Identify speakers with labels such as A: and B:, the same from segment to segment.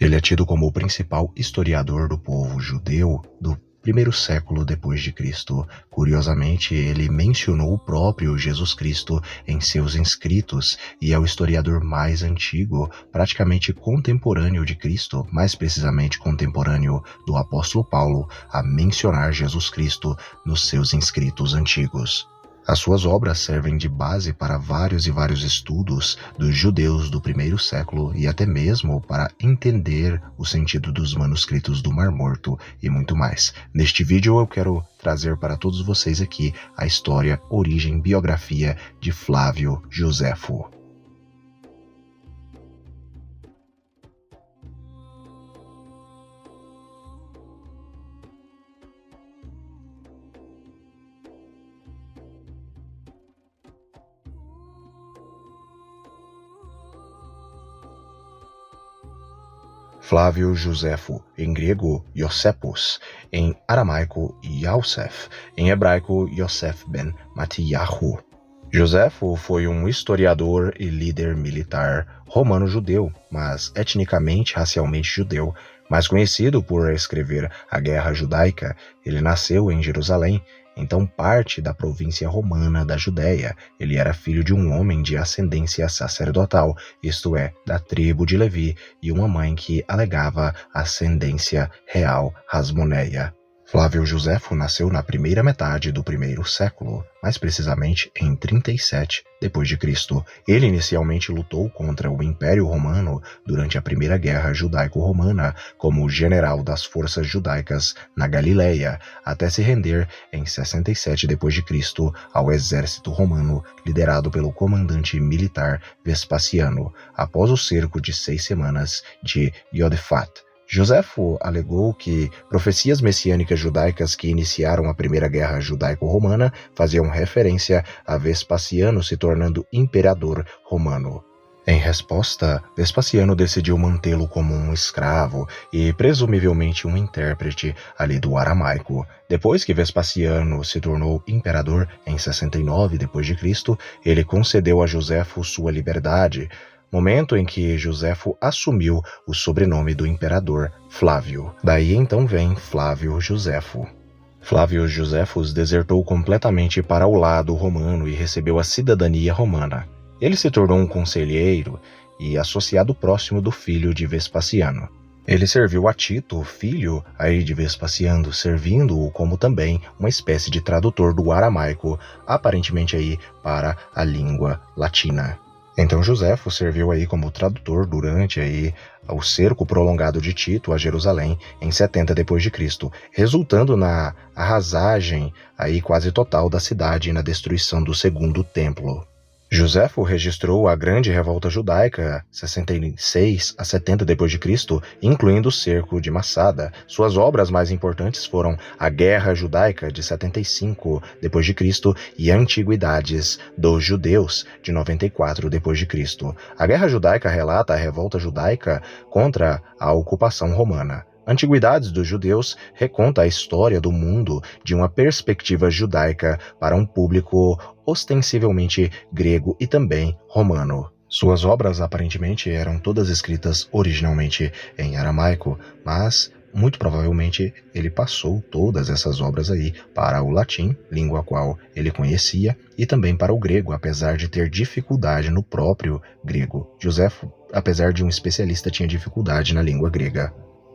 A: Ele é tido como o principal historiador do povo judeu do primeiro século depois de Cristo. Curiosamente, ele mencionou o próprio Jesus Cristo em seus escritos e é o historiador mais antigo, praticamente contemporâneo de Cristo, mais precisamente contemporâneo do apóstolo Paulo, a mencionar Jesus Cristo nos seus escritos antigos. As suas obras servem de base para vários e vários estudos dos judeus do primeiro século e até mesmo para entender o sentido dos manuscritos do Mar Morto e muito mais. Neste vídeo eu quero trazer para todos vocês aqui a história, origem, biografia de Flávio Joséfo. Flávio Joséfo, em grego Iosepos, em aramaico Yosef, em hebraico Yosef ben Matiyahu. Joséfo foi um historiador e líder militar romano-judeu, mas etnicamente, racialmente judeu, mais conhecido por escrever a Guerra Judaica. Ele nasceu em Jerusalém, então parte da província romana da Judéia. Ele era filho de um homem de ascendência sacerdotal, isto é, da tribo de Levi, e uma mãe que alegava ascendência real Hasmoneia. Flávio Joséfo nasceu na primeira metade do primeiro século, mais precisamente em 37 d.C. Ele inicialmente lutou contra o Império Romano durante a Primeira Guerra Judaico-Romana como general das forças judaicas na Galileia, até se render em 67 d.C. ao exército romano liderado pelo comandante militar Vespasiano, após o cerco de 6 semanas de Iodefat. Joséfo alegou que profecias messiânicas judaicas que iniciaram a Primeira Guerra Judaico-Romana faziam referência a Vespasiano se tornando imperador romano. Em resposta, Vespasiano decidiu mantê-lo como um escravo e presumivelmente um intérprete ali do aramaico. Depois que Vespasiano se tornou imperador em 69 d.C., ele concedeu a Joséfo sua liberdade, momento em que Joséfo assumiu o sobrenome do imperador, Flávio. Daí então vem Flávio Joséfo. Flávio Joséfo desertou completamente para o lado romano e recebeu a cidadania romana. Ele se tornou um conselheiro e associado próximo do filho de Vespasiano. Ele serviu a Tito, filho aí de Vespasiano, servindo-o como também uma espécie de tradutor do aramaico, aparentemente aí para a língua latina. Então Joséfo serviu aí como tradutor durante aí o cerco prolongado de Tito a Jerusalém em 70 d.C., resultando na arrasagem aí quase total da cidade e na destruição do segundo templo. Joséfo registrou a grande revolta judaica, 66 a 70 d.C., incluindo o cerco de Massada. Suas obras mais importantes foram a Guerra Judaica, de 75 d.C., e Antiguidades dos Judeus, de 94 d.C. A Guerra Judaica relata a revolta judaica contra a ocupação romana. Antiguidades dos Judeus reconta a história do mundo de uma perspectiva judaica para um público ostensivelmente grego e também romano. Suas obras aparentemente eram todas escritas originalmente em aramaico, mas muito provavelmente ele passou todas essas obras aí para o latim, língua a qual ele conhecia, e também para o grego, apesar de ter dificuldade no próprio grego. Joséfo, apesar de um especialista, tinha dificuldade na língua grega.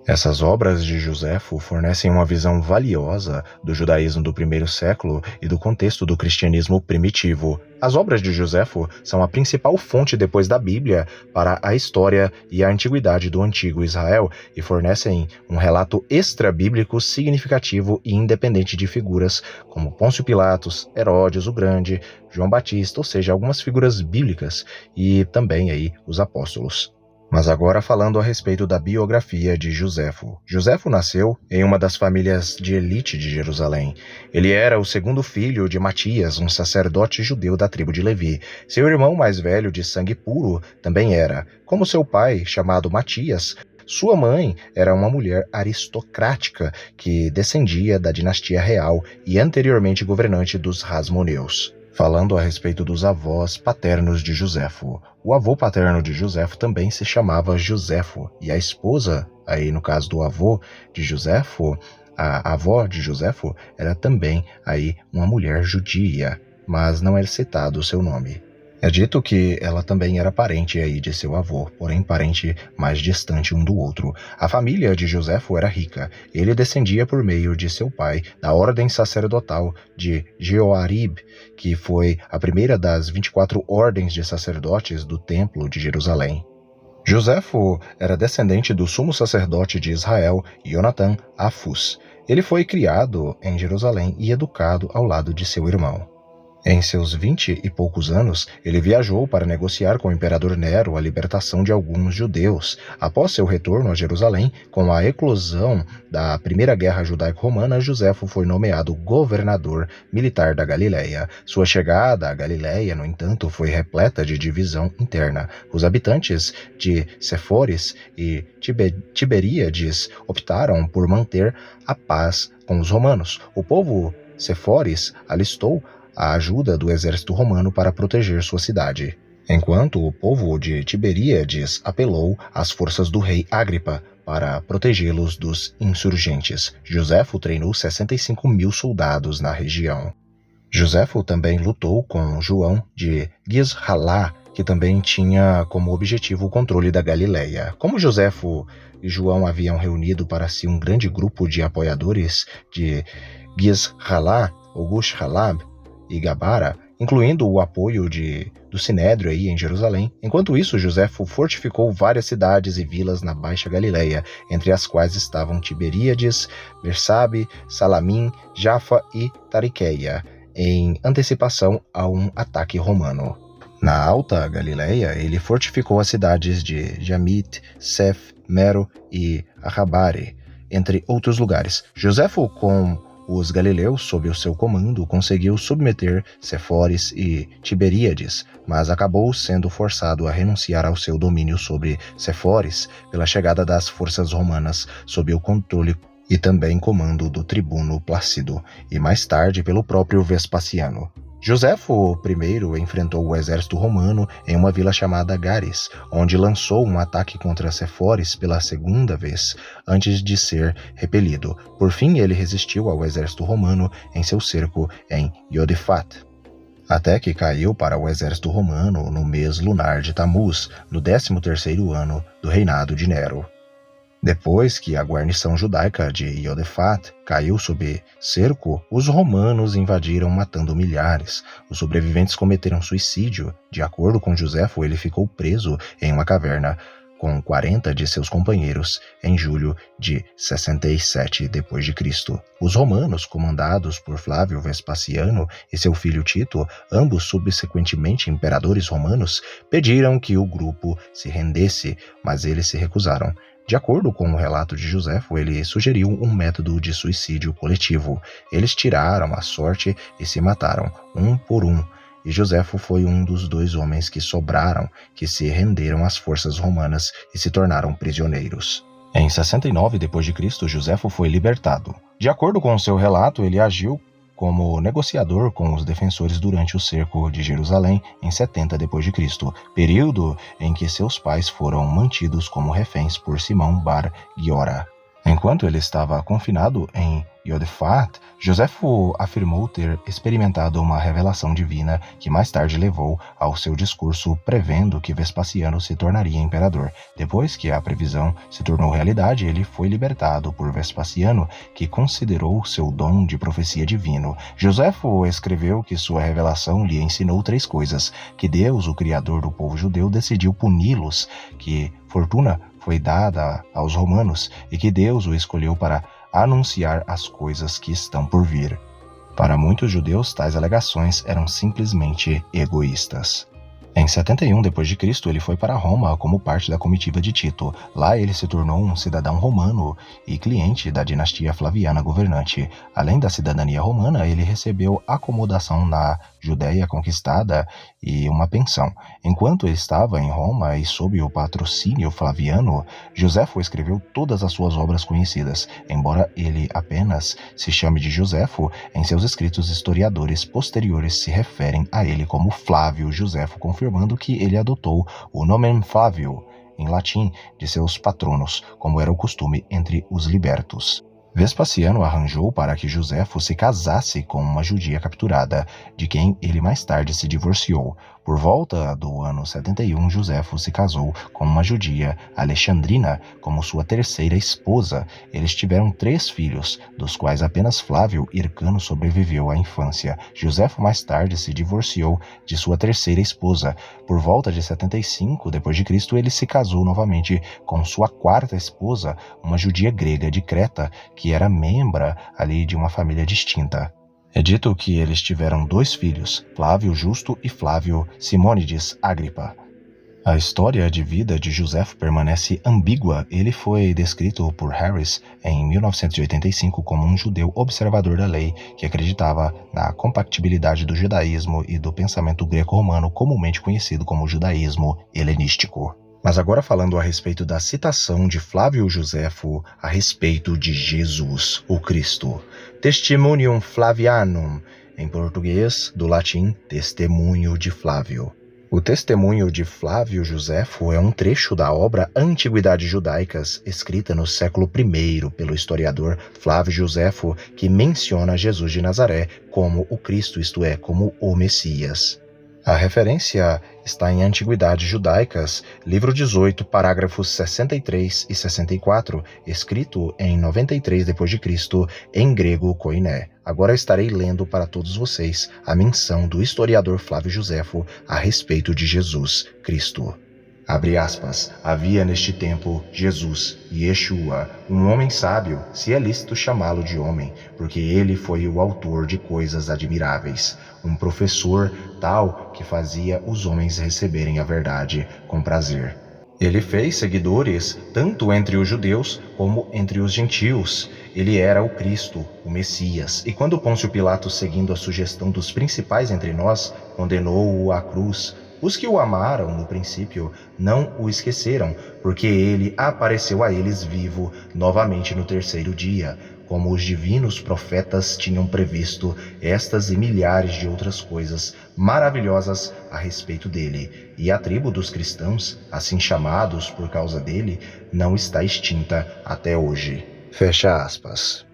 A: Essas obras de Joséfo fornecem uma visão valiosa do judaísmo do primeiro século e do contexto do cristianismo primitivo. As obras de Joséfo são a principal fonte depois da Bíblia para a história e a antiguidade do antigo Israel e fornecem um relato extra-bíblico significativo e independente de figuras como Pôncio Pilatos, Herodes o Grande, João Batista, ou seja, algumas figuras bíblicas e também aí os apóstolos. Mas agora falando a respeito da biografia de Joséfo. Joséfo nasceu em uma das famílias de elite de Jerusalém. Ele era o segundo filho de Matias, um sacerdote judeu da tribo de Levi. Seu irmão mais velho, de sangue puro, também era. Como seu pai, chamado Matias, sua mãe era uma mulher aristocrática que descendia da dinastia real e anteriormente governante dos Hasmoneus. Falando a respeito dos avós paternos de Josefo. O avô paterno de Josefo também se chamava Josefo, e a esposa, aí no caso do avô de Josefo, a avó de Josefo, era também aí uma mulher judia, mas não é citado o seu nome. É dito que ela também era parente aí de seu avô, porém parente mais distante um do outro. A família de Josefo era rica. Ele descendia por meio de seu pai da ordem sacerdotal de Jeoarib, que foi a primeira das 24 ordens de sacerdotes do Templo de Jerusalém. Josefo era descendente do sumo sacerdote de Israel, Jonatã Afus. Ele foi criado em Jerusalém e educado ao lado de seu irmão. Em seus 20 e poucos anos, ele viajou para negociar com o imperador Nero a libertação de alguns judeus. Após seu retorno a Jerusalém, com a eclosão da Primeira Guerra Judaico-Romana, Josefo foi nomeado governador militar da Galileia. Sua chegada à Galileia, no entanto, foi repleta de divisão interna. Os habitantes de Séforis e Tiberíades optaram por manter a paz com os romanos. O povo Séforis alistou a ajuda do exército romano para proteger sua cidade, enquanto o povo de Tiberíades apelou às forças do rei Agripa para protegê-los dos insurgentes. Josefo treinou 65.000 soldados na região. Josefo também lutou com João de Gishalá, que também tinha como objetivo o controle da Galileia. Como Josefo e João haviam reunido para si um grande grupo de apoiadores de Gishalá ou Gush-Halab e Gabara, incluindo o apoio do Sinédrio aí em Jerusalém. Enquanto isso, Josefo fortificou várias cidades e vilas na Baixa Galileia, entre as quais estavam Tiberíades, Bersabe, Salamim, Jafa e Tariqueia, em antecipação a um ataque romano. Na Alta Galileia, ele fortificou as cidades de Jamit, Sef, Mero e Arrabare, entre outros lugares. Josefo, com os galileus sob o seu comando, conseguiu submeter Séforis e Tiberíades, mas acabou sendo forçado a renunciar ao seu domínio sobre Séforis pela chegada das forças romanas sob o controle e também comando do tribuno Plácido, e mais tarde pelo próprio Vespasiano. Josefo I enfrentou o exército romano em uma vila chamada Garis, onde lançou um ataque contra Séforis pela segunda vez, antes de ser repelido. Por fim, ele resistiu ao exército romano em seu cerco em Iodefat, até que caiu para o exército romano no mês lunar de Tamuz, no 13º ano do reinado de Nero. Depois que a guarnição judaica de Iodefat caiu sob cerco, os romanos invadiram matando milhares. Os sobreviventes cometeram suicídio. De acordo com Josefo, ele ficou preso em uma caverna com 40 de seus companheiros em julho de 67 d.C. Os romanos, comandados por Flávio Vespasiano e seu filho Tito, ambos subsequentemente imperadores romanos, pediram que o grupo se rendesse, mas eles se recusaram. De acordo com o relato de Josefo, ele sugeriu um método de suicídio coletivo. Eles tiraram a sorte e se mataram, um por um. E Josefo foi um dos 2 homens que sobraram, que se renderam às forças romanas e se tornaram prisioneiros. Em 69 d.C., Josefo foi libertado. De acordo com seu relato, ele agiu como negociador com os defensores durante o cerco de Jerusalém em 70 d.C., período em que seus pais foram mantidos como reféns por Simão Bar Giora. Enquanto ele estava confinado em Iodefat, Josefo afirmou ter experimentado uma revelação divina que mais tarde levou ao seu discurso prevendo que Vespasiano se tornaria imperador. Depois que a previsão se tornou realidade, ele foi libertado por Vespasiano, que considerou seu dom de profecia divino. Josefo escreveu que sua revelação lhe ensinou 3 coisas: que Deus, o Criador do povo judeu, decidiu puni-los, que fortuna foi dada aos romanos e que Deus o escolheu para anunciar as coisas que estão por vir. Para muitos judeus, tais alegações eram simplesmente egoístas. Em 71 d.C., ele foi para Roma como parte da comitiva de Tito. Lá ele se tornou um cidadão romano e cliente da dinastia Flaviana governante. Além da cidadania romana, ele recebeu acomodação na Judéia conquistada e uma pensão. Enquanto ele estava em Roma e sob o patrocínio Flaviano, Joséfo escreveu todas as suas obras conhecidas. Embora ele apenas se chame de Joséfo, em seus escritos historiadores posteriores se referem a ele como Flávio Joséfo, confirmando que ele adotou o nomen Flavio, em latim, de seus patronos, como era o costume entre os libertos. Vespasiano arranjou para que Joséfo se casasse com uma judia capturada, de quem ele mais tarde se divorciou. Por volta do ano 71, Joséfo se casou com uma judia, Alexandrina, como sua terceira esposa. Eles tiveram 3 filhos, dos quais apenas Flávio Hircano sobreviveu à infância. Joséfo mais tarde se divorciou de sua terceira esposa. Por volta de 75 d.C., ele se casou novamente com sua 4ª esposa, uma judia grega de Creta, que era membra ali de uma família distinta. É dito que eles tiveram 2 filhos, Flávio Justo e Flávio Simônides Agripa. A história de vida de Joséfo permanece ambígua. Ele foi descrito por Harris em 1985 como um judeu observador da lei que acreditava na compatibilidade do judaísmo e do pensamento greco-romano, comumente conhecido como judaísmo helenístico. Mas agora falando a respeito da citação de Flávio Joséfo a respeito de Jesus, o Cristo. Testimonium Flavianum, em português, do latim, Testemunho de Flávio. O Testemunho de Flávio Joséfo é um trecho da obra Antiguidades Judaicas, escrita no século I pelo historiador Flávio Joséfo, que menciona Jesus de Nazaré como o Cristo, isto é, como o Messias. A referência está em Antiguidades Judaicas, livro 18, parágrafos 63 e 64, escrito em 93 d.C., em grego koiné. Agora estarei lendo para todos vocês a menção do historiador Flávio Joséfo a respeito de Jesus Cristo. Abre aspas, havia neste tempo Jesus, Yeshua, um homem sábio, se é lícito chamá-lo de homem, porque ele foi o autor de coisas admiráveis, um professor tal que fazia os homens receberem a verdade com prazer. Ele fez seguidores tanto entre os judeus como entre os gentios. Ele era o Cristo, o Messias, e quando Pôncio Pilatos, seguindo a sugestão dos principais entre nós, condenou-o à cruz, os que o amaram no princípio não o esqueceram, porque ele apareceu a eles vivo novamente no 3º dia, como os divinos profetas tinham previsto estas e milhares de outras coisas maravilhosas a respeito dele. E a tribo dos cristãos, assim chamados por causa dele, não está extinta até hoje. Fecha aspas.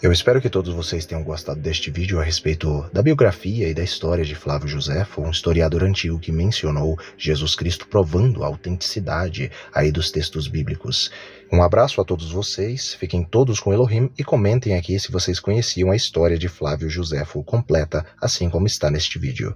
A: Eu espero que todos vocês tenham gostado deste vídeo a respeito da biografia e da história de Flávio Joséfo, um historiador antigo que mencionou Jesus Cristo, provando a autenticidade aí dos textos bíblicos. Um abraço a todos vocês, fiquem todos com Elohim e comentem aqui se vocês conheciam a história de Flávio Joséfo completa, assim como está neste vídeo.